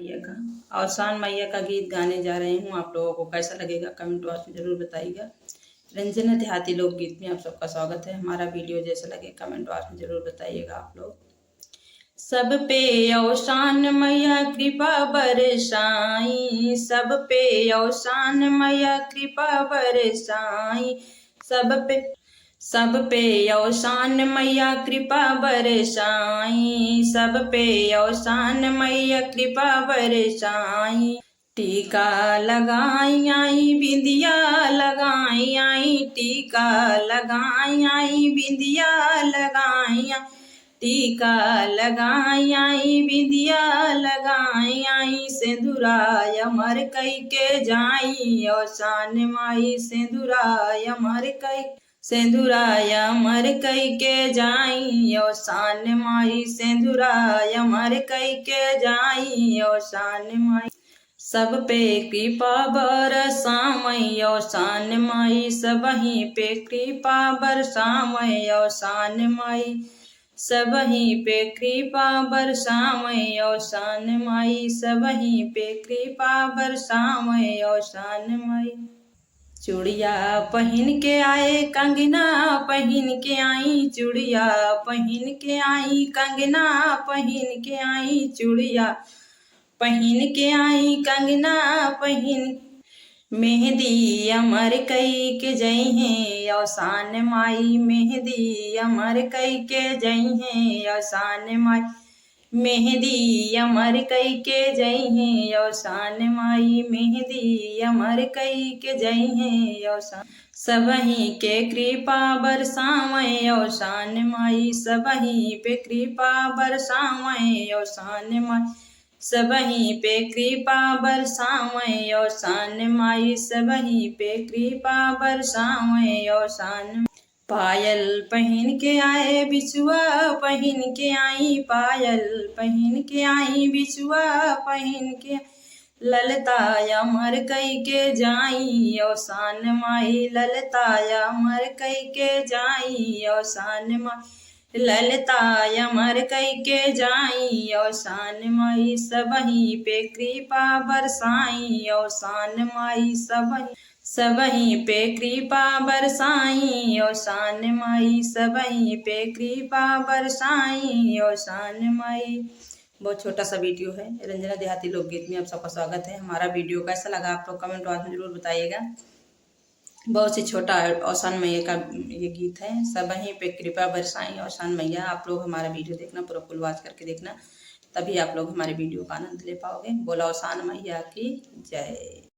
मैया का अवसान मैया का गीत गाने जा रही हूँ। आप लोगों को कैसा लगेगा कमेंट बॉक्स में ज़रूर बताइएगा। रंजना देहाती लोकगीत में आप सबका स्वागत है। हमारा वीडियो जैसा लगे कमेंट बॉक्स में ज़रूर बताइएगा आप लोग। सब पे अवसान मैया कृपा बरसाई, सब पे अवसान मैया कृपा बरसाई, सब पे अवसान मैया कृपा बरसाई, सब पे अवसान मैया कृपा बरसाई। टीका लगाई आई बिंदिया लगाई आई, टीका लगाई आई बिंदिया लगाई आई, टीका लगाई आई बिंदिया लगाई आई, सिंदूराय अमर कई के जाई अवसान माई, सिंदूराय अमर कई सिंदूराय अमर कई के जाई अवसान माई, सिंदूराय अमर कई के जाई अवसान माई। सब पे कृपा बरसामय अवसान माई, सबहीं पे कृपा बरसामय अवसान माई, सबहीं पे कृपा बरसामय अवसान माई, सबहीं पे कृपा बरसामय अवसान माई। चूड़िया पहन के आए कंगना पहन के आई, चूड़िया पहन के आई कंगना पहन के आई, चूड़िया पहन के आई कंगना पहन, मेहंदी अमर कई के जई हैं अवसान माई, मेहंदी अमर कई के जई हैं अवसान माई, मेहंदी अमर कई के जई हैं अवसान माई, मेहंदी अमर कई के जई हैं अवसान। सबहीं के कृपा बरसावै अवसान माई, सबहीं पे कृपा बरसावै अवसान माई, सबहीं पे कृपा बरसावै अवसान माई, सबहीं पे कृपा बरसावै अवसान। पायल पहन के आए बिछुआ पहन के आई, पायल पहन के आई बिछुआ पहन के, ललता अमर कई के जाई अवसान माई, ललता अमर कई के जाई अवसान माई, ललता अमर कई के जाई अवसान माई, सबहीं पे कृपा बरसाई अवसान माई, सबहीं पे कृपा बरसाई अवसान माई, सबहीं पे कृपा बरसाई अवसान माई। बहुत छोटा सा वीडियो है रंजना देहाती लोकगीत में आप सबका स्वागत है। हमारा वीडियो कैसा लगा आप लोग कमेंट बॉक्स में जरूर बताइएगा। बहुत ही छोटा अवसान मैया का ये गीत है। सबहीं पे कृपा बरसाई अवसान मैया। आप लोग हमारा वीडियो देखना, पूरा फुल वॉच करके देखना, तभी आप लोग हमारे वीडियो का आनंद ले पाओगे। बोला अवसान मैया की जय।